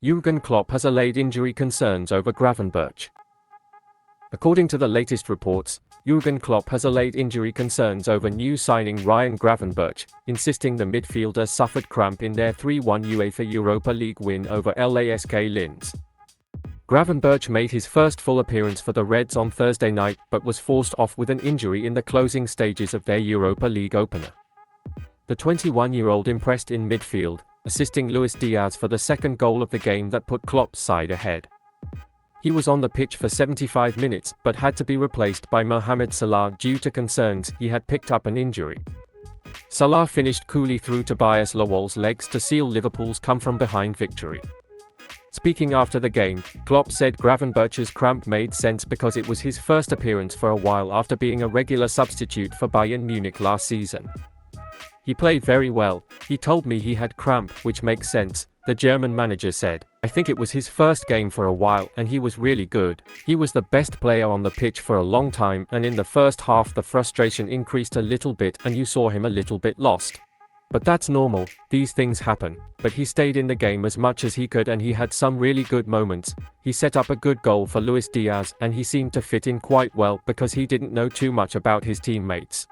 Jurgen Klopp has allayed injury concerns over Gravenberch. According to the latest reports, Jurgen Klopp has allayed injury concerns over new signing Ryan Gravenberch, insisting the midfielder suffered cramp in their 3-1 UEFA Europa League win over LASK Linz. Gravenberch made his first full appearance for the Reds on Thursday night but was forced off with an injury in the closing stages of their Europa League opener. The 21-year-old impressed in midfield, assisting Luis Diaz for the second goal of the game that put Klopp's side ahead. He was on the pitch for 75 minutes but had to be replaced by Mohamed Salah due to concerns he had picked up an injury. Salah finished coolly through Tobias Lawal's legs to seal Liverpool's come-from-behind victory. Speaking after the game, Klopp said Gravenberch's cramp made sense because it was his first appearance for a while after being a regular substitute for Bayern Munich last season. "He played very well, he told me he had cramp, which makes sense," the German manager said. "I think it was his first game for a while and he was really good. He was the best player on the pitch for a long time, and in the first half the frustration increased a little bit and you saw him a little bit lost. But that's normal, these things happen. But he stayed in the game as much as he could and he had some really good moments. He set up a good goal for Luis Diaz and he seemed to fit in quite well because he didn't know too much about his teammates."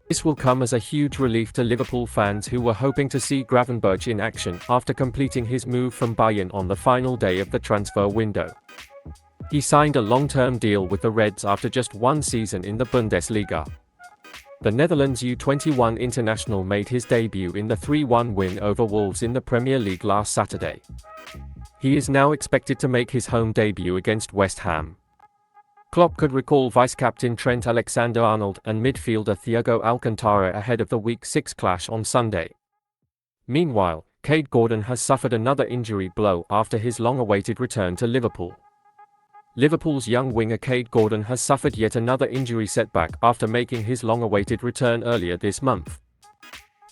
This will come as a huge relief to Liverpool fans who were hoping to see Gravenberch in action after completing his move from Bayern on the final day of the transfer window. He signed a long-term deal with the Reds after just one season in the Bundesliga. The Netherlands U21 international made his debut in the 3-1 win over Wolves in the Premier League last Saturday. He is now expected to make his home debut against West Ham. Klopp could recall vice-captain Trent Alexander-Arnold and midfielder Thiago Alcantara ahead of the Week 6 clash on Sunday. Meanwhile, Kaide Gordon has suffered another injury blow after his long-awaited return to Liverpool. Liverpool's young winger Kaide Gordon has suffered yet another injury setback after making his long-awaited return earlier this month.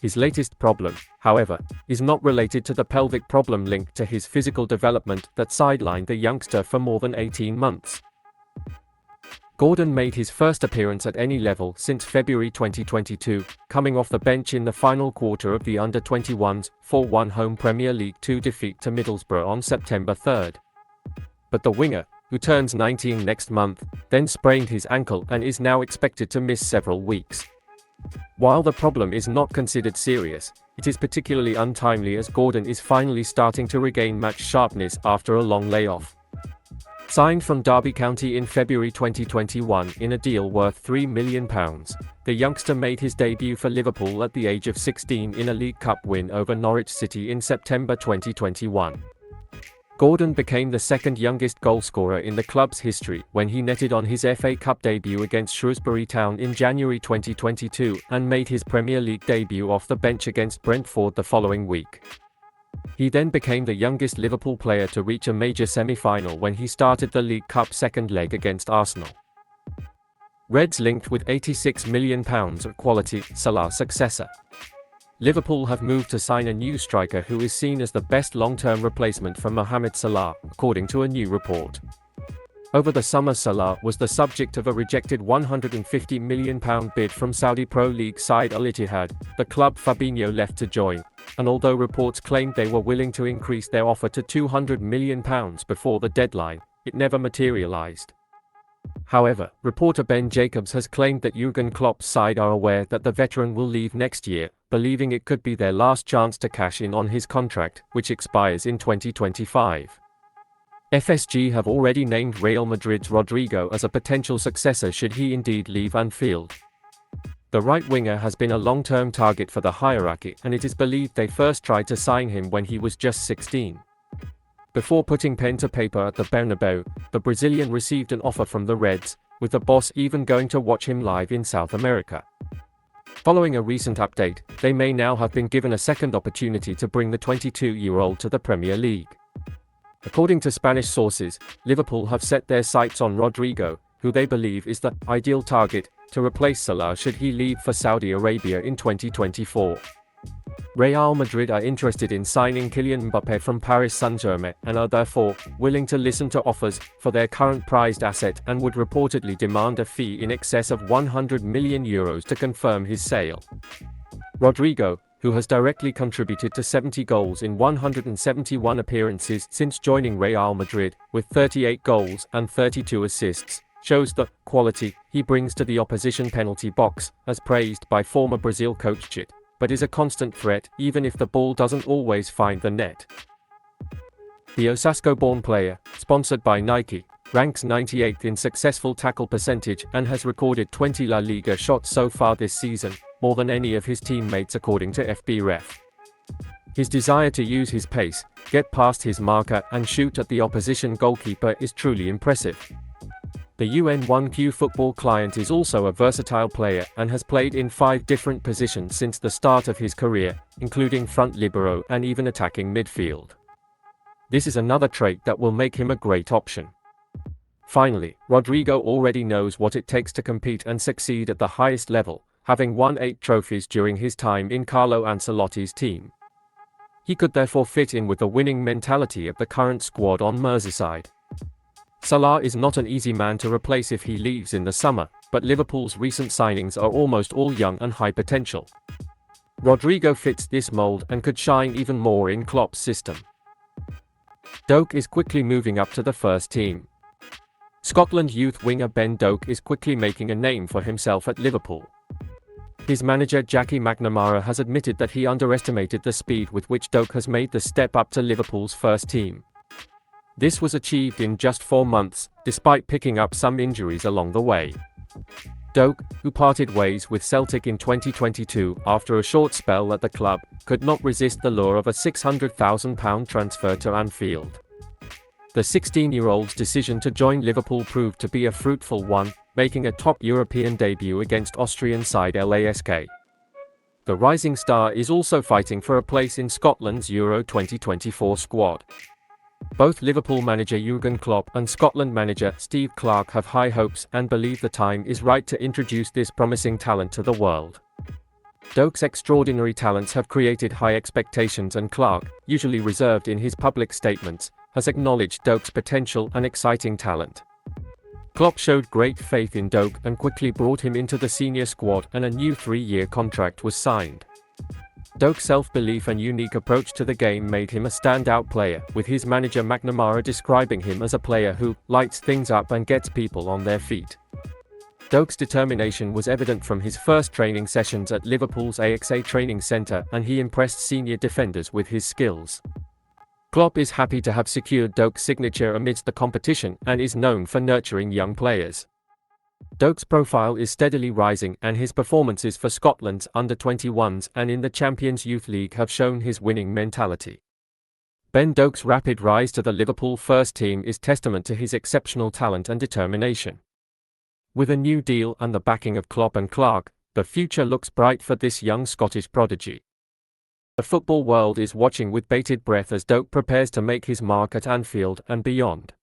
His latest problem, however, is not related to the pelvic problem linked to his physical development that sidelined the youngster for more than 18 months. Gordon made his first appearance at any level since February 2022, coming off the bench in the final quarter of the Under-21's 4-1 home Premier League 2 defeat to Middlesbrough on September 3. But the winger, who turns 19 next month, then sprained his ankle and is now expected to miss several weeks. While the problem is not considered serious, it is particularly untimely as Gordon is finally starting to regain match sharpness after a long layoff. Signed from Derby County in February 2021 in a deal worth £3 million, the youngster made his debut for Liverpool at the age of 16 in a League Cup win over Norwich City in September 2021. Gordon became the second youngest goalscorer in the club's history when he netted on his FA Cup debut against Shrewsbury Town in January 2022 and made his Premier League debut off the bench against Brentford the following week. He then became the youngest Liverpool player to reach a major semi-final when he started the League Cup second leg against Arsenal. Reds linked with £86 million of quality Salah's successor. Liverpool have moved to sign a new striker who is seen as the best long-term replacement for Mohamed Salah, according to a new report. Over the summer, Salah was the subject of a rejected £150 million bid from Saudi Pro League side Al Ittihad, the club Fabinho left to join, and although reports claimed they were willing to increase their offer to £200 million before the deadline, it never materialised. However, reporter Ben Jacobs has claimed that Jurgen Klopp's side are aware that the veteran will leave next year, believing it could be their last chance to cash in on his contract, which expires in 2025. FSG have already named Real Madrid's Rodrigo as a potential successor should he indeed leave Anfield. The right winger has been a long-term target for the hierarchy and it is believed they first tried to sign him when he was just 16. Before putting pen to paper at the Bernabeu, the Brazilian received an offer from the Reds, with the boss even going to watch him live in South America. Following a recent update, they may now have been given a second opportunity to bring the 22-year-old to the Premier League. According to Spanish sources, Liverpool have set their sights on Rodrigo, who they believe is the ideal target to replace Salah should he leave for Saudi Arabia in 2024. Real Madrid are interested in signing Kylian Mbappé from Paris Saint-Germain and are therefore willing to listen to offers for their current prized asset and would reportedly demand a fee in excess of €100 million to confirm his sale. Rodrigo, who has directly contributed to 70 goals in 171 appearances since joining Real Madrid, with 38 goals and 32 assists, shows the quality he brings to the opposition penalty box, as praised by former Brazil coach Chit, but is a constant threat even if the ball doesn't always find the net. The Osasco-born player, sponsored by Nike, ranks 98th in successful tackle percentage and has recorded 20 La Liga shots so far this season, more than any of his teammates according to FBref. His desire to use his pace, get past his marker and shoot at the opposition goalkeeper is truly impressive. The UN1Q football client is also a versatile player and has played in 5 different positions since the start of his career, including front libero and even attacking midfield. This is another trait that will make him a great option. Finally, Rodrigo already knows what it takes to compete and succeed at the highest level, having won 8 trophies during his time in Carlo Ancelotti's team. He could therefore fit in with the winning mentality of the current squad on Merseyside. Salah is not an easy man to replace if he leaves in the summer, but Liverpool's recent signings are almost all young and high potential. Rodrigo fits this mold and could shine even more in Klopp's system. Doke is quickly moving up to the first team. Scotland youth winger Ben Doke is quickly making a name for himself at Liverpool. His manager Jackie McNamara has admitted that he underestimated the speed with which Doke has made the step up to Liverpool's first team. This was achieved in just 4 months, despite picking up some injuries along the way. Doke, who parted ways with Celtic in 2022 after a short spell at the club, could not resist the lure of a £600,000 transfer to Anfield. The 16-year-old's decision to join Liverpool proved to be a fruitful one, making a top European debut against Austrian side LASK. The rising star is also fighting for a place in Scotland's Euro 2024 squad. Both Liverpool manager Jürgen Klopp and Scotland manager Steve Clarke have high hopes and believe the time is right to introduce this promising talent to the world. Doke's extraordinary talents have created high expectations, and Clarke, usually reserved in his public statements, has acknowledged Doke's potential and exciting talent. Klopp showed great faith in Doke and quickly brought him into the senior squad, and a new 3-year contract was signed. Doke's self-belief and unique approach to the game made him a standout player, with his manager McNamara describing him as a player who lights things up and gets people on their feet. Doke's determination was evident from his first training sessions at Liverpool's AXA training centre, and he impressed senior defenders with his skills. Klopp is happy to have secured Doke's signature amidst the competition and is known for nurturing young players. Doke's profile is steadily rising, and his performances for Scotland's under-21s and in the Champions Youth League have shown his winning mentality. Ben Doke's rapid rise to the Liverpool first team is testament to his exceptional talent and determination. With a new deal and the backing of Klopp and Clarke, the future looks bright for this young Scottish prodigy. The football world is watching with bated breath as Doke prepares to make his mark at Anfield and beyond.